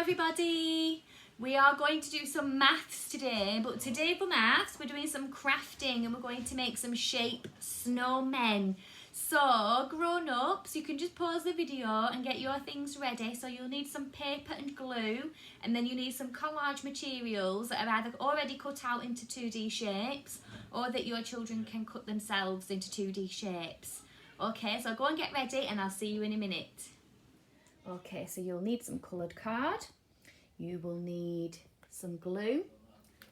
everybody. We are going to do some maths today, but today for maths we're doing some crafting and we're going to make some shape snowmen. So grown-ups, you can just pause the video and get your things ready. So you'll need some paper and glue, and then you need some collage materials that are either already cut out into 2D shapes or that your children can cut themselves into 2D shapes. Okay, so go and get ready and I'll see you in a minute. Okay, so you'll need some coloured card, you will need some glue,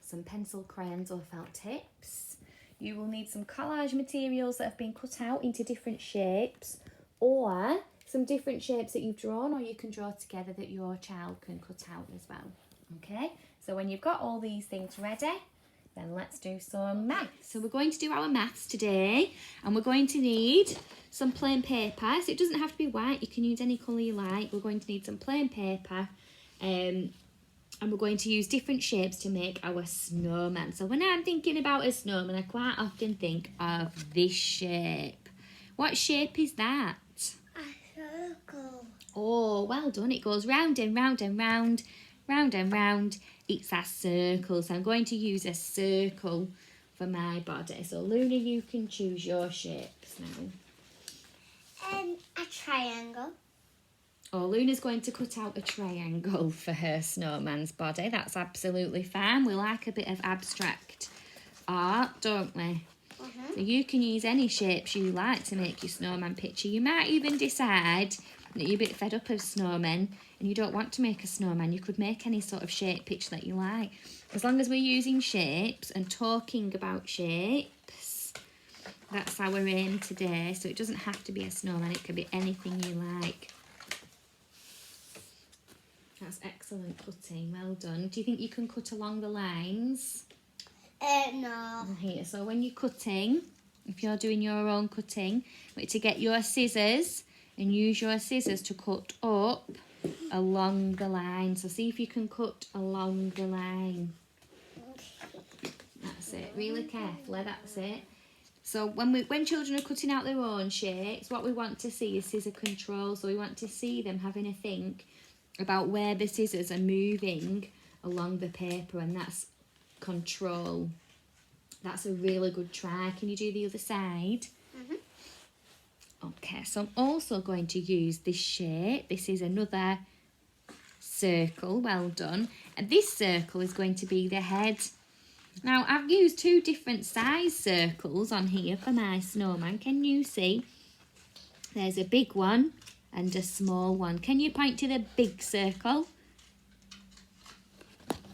some pencil crayons or felt tips, you will need some collage materials that have been cut out into different shapes, or some different shapes that you've drawn or you can draw together that your child can cut out as well. Okay, so when you've got all these things ready, then let's do some maths. So we're going to do our maths today, and we're going to need some plain paper. So it doesn't have to be white, you can use any colour you like. We're going to need some plain paper, and we're going to use different shapes to make our snowman. So when I'm thinking about a snowman, I quite often think of this shape. What shape is that? A circle. Oh, well done. It goes round and round and round, round and round. It's a circle. So I'm going to use a circle for my body. So Luna, you can choose your shapes now. A triangle. Oh, Luna's going to cut out a triangle for her snowman's body. That's absolutely fine. We like a bit of abstract art, don't we? So you can use any shapes you like to make your snowman picture. You might even decide that you're a bit fed up of snowmen and you don't want to make a snowman. You could make any sort of shape picture that you like. As long as we're using shapes and talking about shapes, that's our aim today. So it doesn't have to be a snowman, it can be anything you like. That's excellent cutting, well done. Do you think you can cut along the lines? No. Here, so when you're cutting, if you're doing your own cutting, wait to get your scissors and use your scissors to cut up along the line. So see if you can cut along the line. That's it, really carefully, that's it. So when children are cutting out their own shapes, what we want to see is scissor control. So we want to see them having a think about where the scissors are moving along the paper, and that's control. That's a really good try. Can you do the other side? Okay, so I'm also going to use this shape. This is another circle, well done. And this circle is going to be the head. Now, I've used two different size circles on here for my snowman. Can you see? There's a big one and a small one. Can you point to the big circle?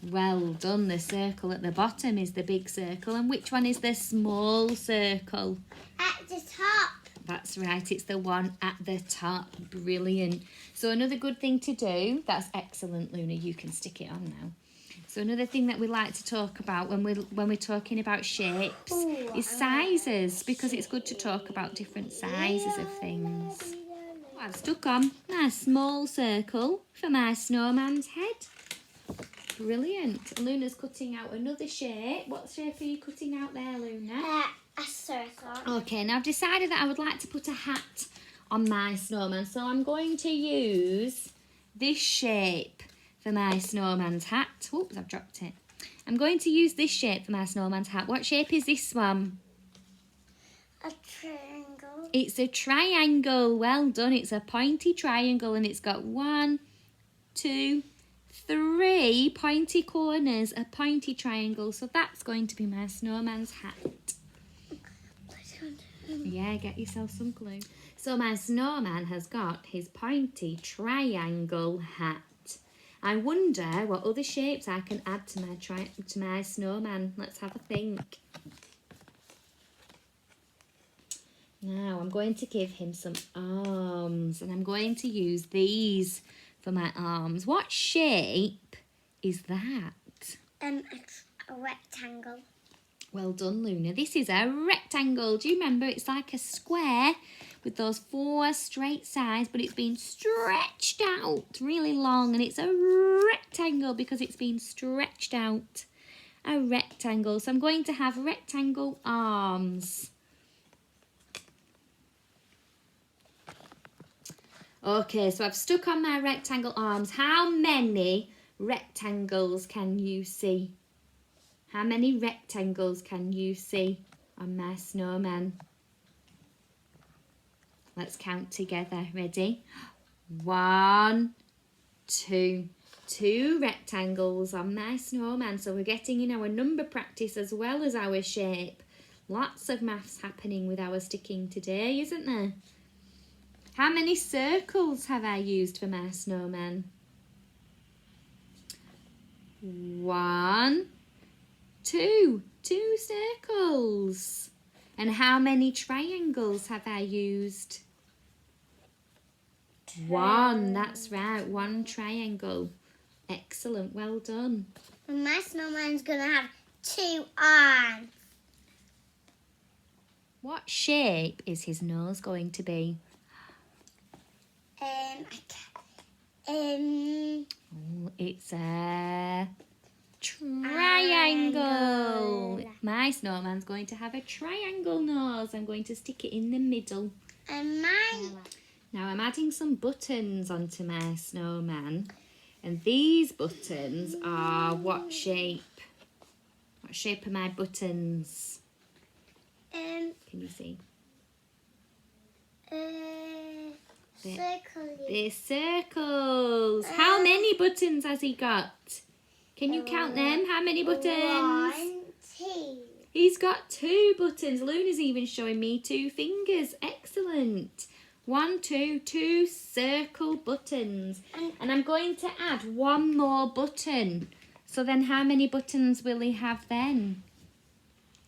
Well done, the circle at the bottom is the big circle. And which one is the small circle? At the top. That's right, it's the one at the top. Brilliant. So another good thing to do, that's excellent, Luna, you can stick it on now. So another thing that we like to talk about when we're talking about shapes is sizes, because it's good to talk about different sizes of things. I've stuck on my small circle for my snowman's head. Brilliant. Luna's cutting out another shape. What shape are you cutting out there, Luna? A circle. Okay, now I've decided that I would like to put a hat on my snowman. So I'm going to use this shape for my snowman's hat. Oops, I've dropped it. I'm going to use this shape for my snowman's hat. What shape is this one? A triangle. It's a triangle. Well done. It's a pointy triangle and it's got 1, 2, 3 pointy corners, a pointy triangle. So that's going to be my snowman's hat. Yeah, get yourself some glue. So my snowman has got his pointy triangle hat. I wonder what other shapes I can add to my snowman. Let's have a think. Now I'm going to give him some arms, and I'm going to use these for my arms. What shape is that? A rectangle. Well done, Luna. This is a rectangle. Do you remember? It's like a square with those 4 straight sides, but it's been stretched out really long, and it's a rectangle because it's been stretched out. A rectangle. So I'm going to have rectangle arms. Okay, so I've stuck on my rectangle arms. How many rectangles can you see? How many rectangles can you see on my snowman? Let's count together. Ready? 1, 2. 2 rectangles on my snowman. So we're getting in our number practice as well as our shape. Lots of maths happening with our sticking today, isn't there? How many circles have I used for my snowman? 1, 2. 2 circles. And how many triangles have I used? 1. That's right. 1 triangle. Excellent. Well done. My snowman's going to have 2 arms. What shape is his nose going to be? It's a triangle. My snowman's going to have a triangle nose. I'm going to stick it in the middle. And mine. Now I'm adding some buttons onto my snowman. And these buttons are what shape? What shape are my buttons? Can you see? Circle. They're circles. How many buttons has he got? Can you count them? How many buttons? 1, 2. He's got 2 buttons. Luna's even showing me 2 fingers. Excellent. 1, 2, 2 circle buttons. And I'm going to add 1 more button. So then how many buttons will he have then?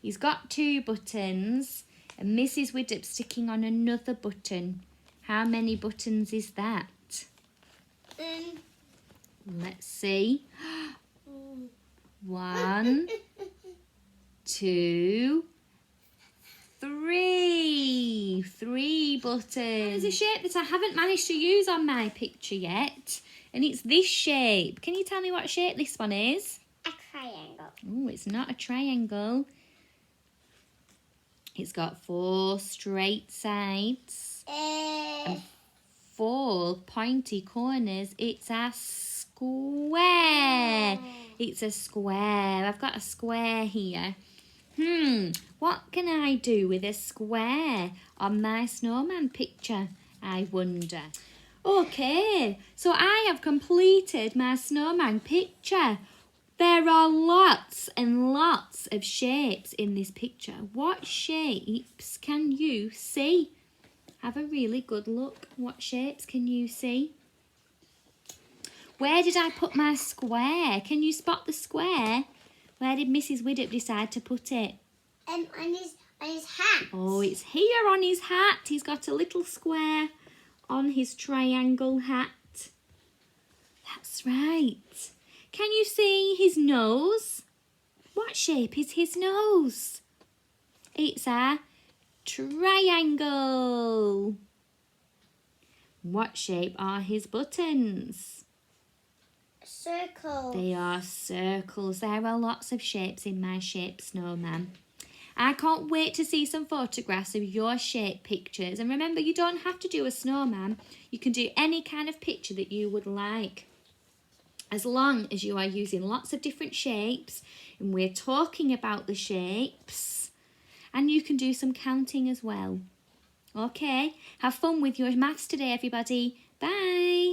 He's got 2 buttons and Mrs. Widdop's sticking on another button. How many buttons is that? Let's see. 1, 2, 3. 3 buttons. There's a shape that I haven't managed to use on my picture yet. And it's this shape. Can you tell me what shape this one is? A triangle. Oh, it's not a triangle. It's got 4 straight sides. And 4 pointy corners. It's a square. It's a square. I've got a square here. What can I do with a square on my snowman picture, I wonder? Okay, so I have completed my snowman picture. There are lots and lots of shapes in this picture. What shapes can you see? Have a really good look. What shapes can you see? Where did I put my square? Can you spot the square? Where did Mrs. Widdop decide to put it? On his hat. Oh, it's here on his hat. He's got a little square on his triangle hat. That's right. Can you see his nose? What shape is his nose? It's a triangle. What shape are his buttons? Circles. They are circles. There are lots of shapes in my shape snowman. I can't wait to see some photographs of your shape pictures. And remember, you don't have to do a snowman. You can do any kind of picture that you would like, as long as you are using lots of different shapes and we're talking about the shapes, and you can do some counting as well. Okay, have fun with your maths today, everybody. Bye.